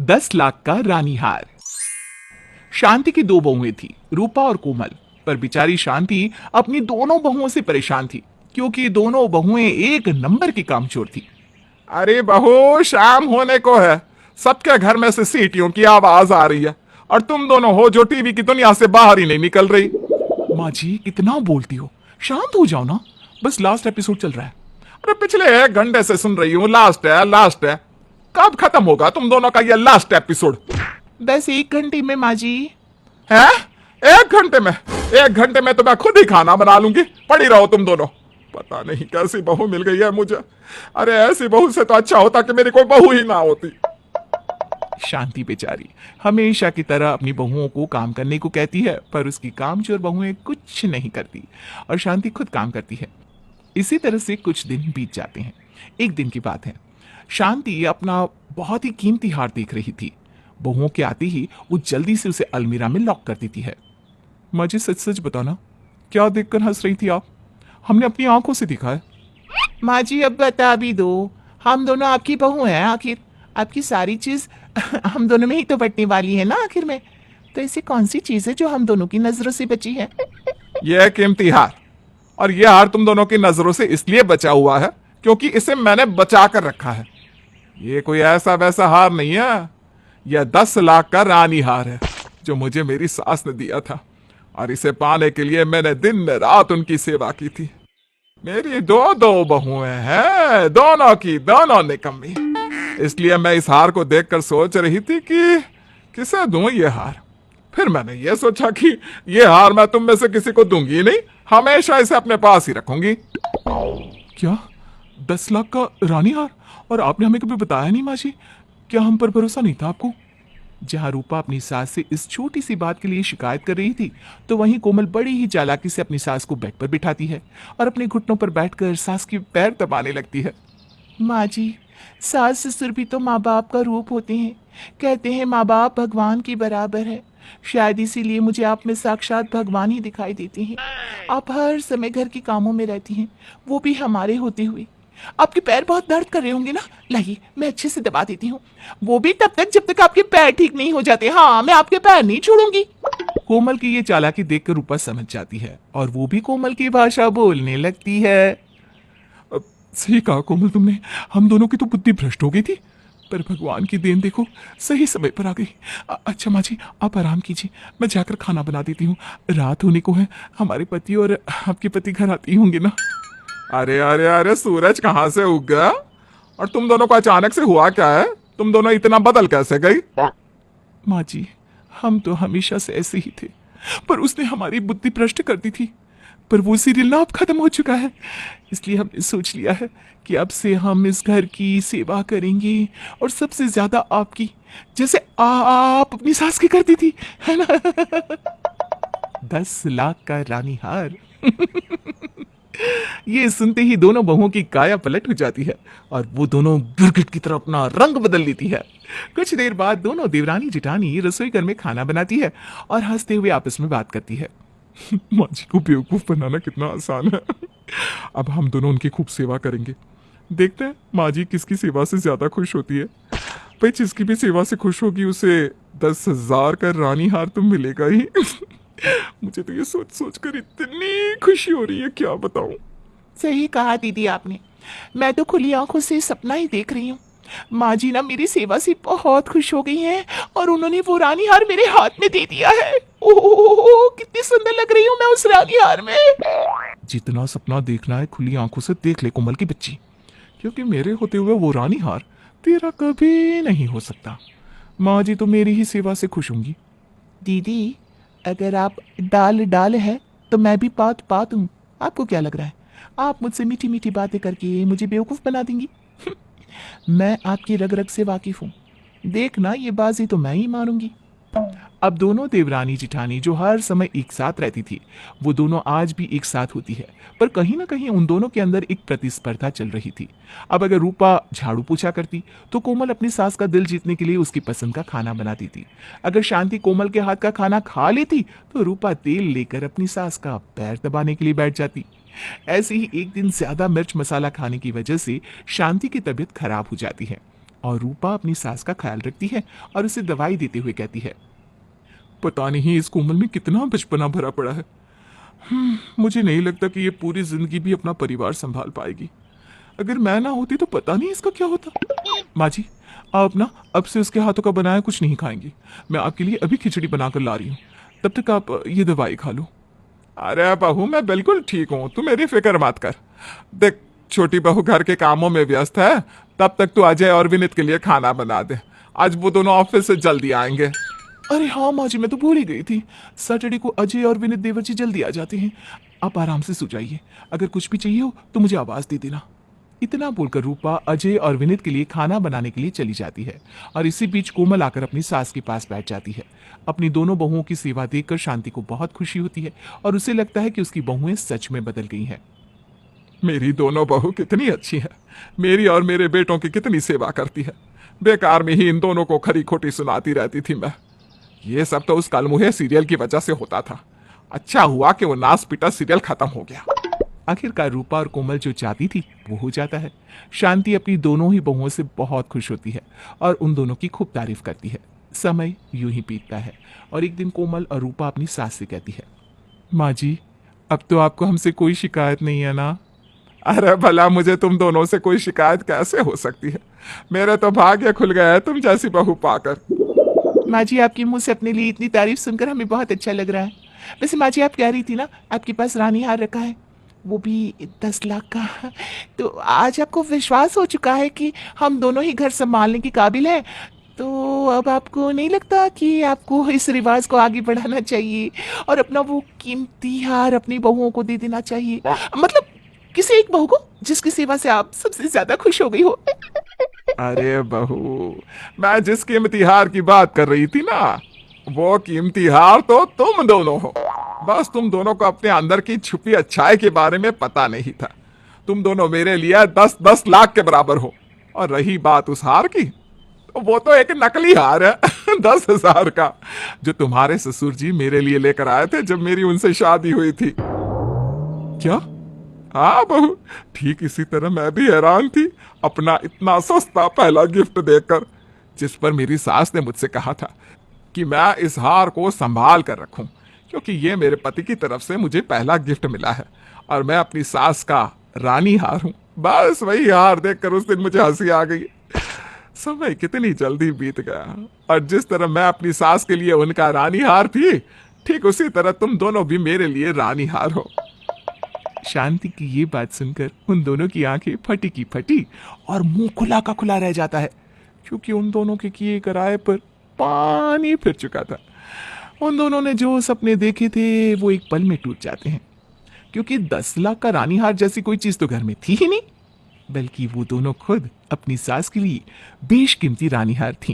10 लाख का रानी हार। शांति की दो बहुएं थी, रूपा और कोमल। पर बेचारी शांति अपनी दोनों बहुओं से परेशान थी, क्योंकि दोनों बहुएं एक नंबर की कामचोर थी। अरे बहू, शाम होने को है, सबके घर में से सीटियों की आवाज आ रही है और तुम दोनों हो जो टीवी की दुनिया से बाहर ही नहीं निकल रही। माँ जी कितना बोलती हो, शांत हो जाओ ना, बस लास्ट एपिसोड चल रहा है। अरे पिछले 1 घंटे से सुन रही हूँ, लास्ट है लास्ट है। कब खत्म होगा तुम दोनों का ये लास्ट एपिसोड? बस 1 घंटे में माँ जी। है 1 घंटे में? 1 घंटे में तो मैं खुद ही खाना बना लूंगी, पड़ी रहो तुम दोनों। पता नहीं कैसी बहू मिल गई है मुझे। अरे ऐसी बहू से तो अच्छा होता कि मेरी कोई बहू ही ना होती। शांति बेचारी हमेशा की तरह अपनी बहुओं को काम करने को कहती है, पर उसकी कामचोर बहुएं कुछ नहीं करती और शांति खुद काम करती है। इसी तरह से कुछ दिन बीत जाते हैं। एक दिन की बात है, शांति अपना बहुत ही कीमती हार देख रही थी। बहुओं के आते ही वो जल्दी से उसे अलमीरा में लॉक कर देती है। माँ जी सच सच बताना, क्या देखकर हंस रही थी आप? हमने अपनी आंखों से देखा है। माँ जी अब बता भी दो, हम दोनों आपकी बहू हैं, आखिर आपकी सारी चीज हम दोनों में ही तो बटने वाली है ना आखिर में। तो ऐसी कौन सी चीज है जो हम दोनों की नजरों से बची है? यह कीमती हार, और यह हार तुम दोनों की नजरों से इसलिए बचा हुआ है क्योंकि इसे मैंने बचा कर रखा है। ये कोई ऐसा वैसा हार नहीं है, यह 10 लाख का रानी हार है जो मुझे मेरी सास ने दिया था, और इसे पाने के लिए मैंने दिन रात उनकी सेवा की थी। मेरी दो दो बहुएं हैं, दोनों की दोनों निकम्मी। इसलिए मैं इस हार को देखकर सोच रही थी कि किसे दूं ये हार। फिर मैंने ये सोचा कि ये हार मैं तुम में से किसी को दूंगी नहीं, हमेशा इसे अपने पास ही रखूंगी। क्या 10 लाख का रानी हार? और आपने हमें कभी बताया नहीं माँ जी, क्या हम पर भरोसा नहीं था आपको? जहां रूपा अपनी सास से इस छोटी सी बात के लिए शिकायत कर रही थी, तो वहीं कोमल बड़ी ही चालाकी से अपनी सास को बेड पर बिठाती है और अपने घुटनों पर बैठकर सास की पैर दबाने लगती है। माँ जी, सास ससुर भी तो माँ बाप का रूप होते हैं। कहते हैं माँ बाप भगवान की बराबर है। शायद इसीलिए मुझे आप में साक्षात भगवान ही दिखाई देते हैं। आप हर समय घर के कामों में रहती हैं, वो भी हमारे होते हुए। आपके पैर बहुत दर्द कर रहे होंगे ना, लाइए मैं अच्छे से दबा देती हूँ। वो भी तब तक जब तक आपके पैर ठीक नहीं हो जाते। हाँ, मैं आपके पैर नहीं छोड़ूंगी। कोमल की ये चालाकी देखकर रूपा समझ जाती है और वो भी कोमल की भाषा बोलने लगती है। सही कहा कोमल तुमने, हम दोनों की तो बुद्धि भ्रष्ट हो गई थी, पर भगवान की देन देखो सही समय पर आ गई। अच्छा माँ जी आप आराम कीजिए, मैं जाकर खाना बना देती हूँ। रात होने को है, हमारे पति और आपके पति घर आते ही होंगे ना। अरे अरे अरे, सूरज कहाँ से उग गया? और तुम दोनों को अचानक से हुआ क्या है? तुम दोनों इतना बदल कैसे गई? माँ जी हम तो हमेशा से ऐसे ही थे, पर उसने हमारी बुद्धि भ्रष्ट कर दी थी। पर वो सीरियल ना अब खत्म हो चुका है, इसलिए हमने सोच लिया है कि अब से हम इस घर की सेवा करेंगे, और सबसे ज्यादा आपकी, जैसे आप अपनी सास की करती थी, है ना? 10 लाख का रानी हार। ये सुनते ही दोनों बहुओं की काया पलट हो जाती है और वो दोनों गिरगिट की तरह अपना रंग बदल लेती है। कुछ देर बाद दोनों देवरानी जिठानी रसोई घर में खाना बनाती है और हंसते हुए आपस में बात करती है। माँ जी को बेवकूफ बनाना कितना आसान है। अब हम दोनों उनकी खूब सेवा करेंगे, देखते हैं माँ जी किसकी सेवा से ज्यादा खुश होती है। भाई जिसकी भी सेवा से खुश होगी उसे 10,000 का रानी हार तो मिलेगा ही। मुझे तो ये सोच सोच कर इतनी खुशी हो रही है, क्या बताऊं। सही कहा दीदी आपने, मैं तो खुली आंखों से सपना ही देख रही हूँ। माँ जी ना मेरी सेवा से बहुत खुश हो गई हैं और उन्होंने वो रानी हार मेरे हाथ में दे दिया है। ओह कितनी सुंदर लग रही हूँ मैं उस रानी हार में। जितना सपना देखना है खुली आंखों से देख ले कोमल की बच्ची, क्योंकि मेरे होते हुए वो रानी हार तेरा कभी नहीं हो सकता। माँ जी तो मेरी ही सेवा से खुश होंगी। दीदी अगर आप डाल डाल है तो मैं भी पात पात हूँ। आपको क्या लग रहा है, आप मुझसे मीठी मीठी बातें करके मुझे बेवकूफ बना देंगी? मैं आपकी रग रग से वाकिफ हूँ, देखना ये बाजी तो मैं ही मारूंगी। अब दोनों देवरानी जिठानी जो हर समय एक साथ रहती थी, वो दोनों आज भी एक साथ होती है, पर कहीं ना कहीं उन दोनों के अंदर एक प्रतिस्पर्धा चल रही थी। अब अगर रूपा झाड़ू पोछा करती तो कोमल अपनी सास का दिल जीतने के लिए उसकी पसंद का खाना बनाती थी। अगर शांति कोमल के हाथ का खाना खा लेती तो रूपा तेल लेकर अपनी सास का पैर दबाने के लिए बैठ जाती। ऐसे ही एक दिन ज्यादा मिर्च मसाला खाने की वजह से शांति की तबीयत खराब हो जाती है। और रूपा अपनी सास का ख्याल रखती है और उसे दवाई देते हुए कहती है, पता नहीं इस कोमल में कितना बचपना भरा पड़ा है। मुझे नहीं लगता कि ये पूरी जिंदगी भी अपना परिवार संभाल पाएगी। अगर मैं ना होती तो पता नहीं इसका क्या होता। माँ जी, आप ना अब से उसके हाथों का बनाया कुछ नहीं खाएंगी। मैं आपके लिए अभी खिचड़ी बनाकर ला रही हूँ, तब तक आप ये दवाई खा लो। अरे बहू, मैं बिल्कुल ठीक हूँ, तू मेरी फिक्र मत कर। देख, छोटी बहू घर के कामों में व्यस्त है, तब तक तू अजय और विनीत के लिए खाना बना दे। आज वो दोनों ऑफिस से जल्दी आएंगे। अरे हाँ माँ जी, मैं तो भूल ही गई थी। सैटरडे को अजय और विनीत देवर जी जल्दी आ जाते हैं। आप आराम से सो जाइए, अगर कुछ भी चाहिए हो तो मुझे आवाज दे देना। इतना बोलकर रूपा अजय और विनीत के लिए खाना बनाने के लिए चली जाती है और इसी बीच कोमल आकर अपनी सास के पास बैठ जाती है। अपनी दोनों बहुओं की सेवा देखकर शांति को बहुत खुशी होती है और उसे लगता है कि उसकी बहुएं सच में बदल गई हैं। मेरी दोनों बहू कितनी अच्छी है, मेरी और मेरे बेटों की कितनी सेवा करती है। बेकार में ही इन दोनों को खरी खोटी सुनाती रहती थी मैं। ये सब तो उस कलमुहे सीरियल की वजह से होता था। अच्छा हुआ कि वो नास पीटा सीरियल खत्म हो गया। आखिरकार रूपा और कोमल जो चाहती थी वो हो जाता है। शांति अपनी दोनों ही बहुओं से बहुत खुश होती है और उन दोनों की खूब तारीफ करती है। समय यूं ही बीतता है और एक दिन कोमल और रूपा अपनी सास से कहती है, माँ जी, अब तो आपको हमसे कोई शिकायत नहीं है ना? अरे भला, मुझे तुम दोनों से कोई शिकायत कैसे हो सकती है? मेरे तो भाग्य खुल गया है तुम जैसी बहू पाकर। माँ जी, आपके मुंह से अपने लिए इतनी तारीफ सुनकर हमें बहुत अच्छा लग रहा है। वैसे माँ जी, आप कह रही थी ना आपके पास रानी हार रखा है, वो भी 10 लाख का। तो आज आपको विश्वास हो चुका है कि हम दोनों ही घर संभालने के काबिल हैं। तो अब आपको नहीं लगता कि आपको इस रिवाज को आगे बढ़ाना चाहिए और अपना वो कीमती हार अपनी बहुओं को दे देना चाहिए? मतलब किसी एक बहू को जिसकी सेवा से आप सबसे ज्यादा खुश हो गई हो। अरे बहू, मैं जिस कीमती हार की बात कर रही थी ना, वो कीमती हार तो तुम दोनों हो। बस तुम दोनों को अपने अंदर की छुपी अच्छाई के बारे में पता नहीं था। तुम दोनों मेरे लिए 10-10 लाख के बराबर हो। और रही बात उस हार की, तो वो तो एक नकली हार है 10,000 का, जो तुम्हारे ससुर जी मेरे लिए लेकर आए थे जब मेरी उनसे शादी हुई थी। क्या? हाँ बहू, ठीक इसी तरह मैं भी हैरान थी अपना इतना सस्ता पहला गिफ्ट देखकर, जिस पर मेरी सास ने मुझसे कहा था कि मैं इस हार को संभाल कर रखूं, क्योंकि ये मेरे पति की तरफ से मुझे पहला गिफ्ट मिला है और मैं अपनी सास का रानी हार हूं। बस वही हार देखकर उस दिन मुझे हंसी आ गई। समय कितनी जल्दी बीत गया, और जिस तरह मैं अपनी सास के लिए उनका रानी हार थी, ठीक उसी तरह तुम दोनों भी मेरे लिए रानी हार हो। शांति की ये बात सुनकर उन दोनों की आंखें फटी की फटी और मुंह खुला का खुला रह जाता है, क्योंकि उन दोनों के किए कराए पर पानी फिर चुका था। उन दोनों ने जो सपने देखे थे वो एक पल में टूट जाते हैं, क्योंकि 10 लाख का रानीहार जैसी कोई चीज तो घर में थी ही नहीं, बल्कि वो दोनों खुद अपनी सास के लिए बेशकीमती रानीहार थी।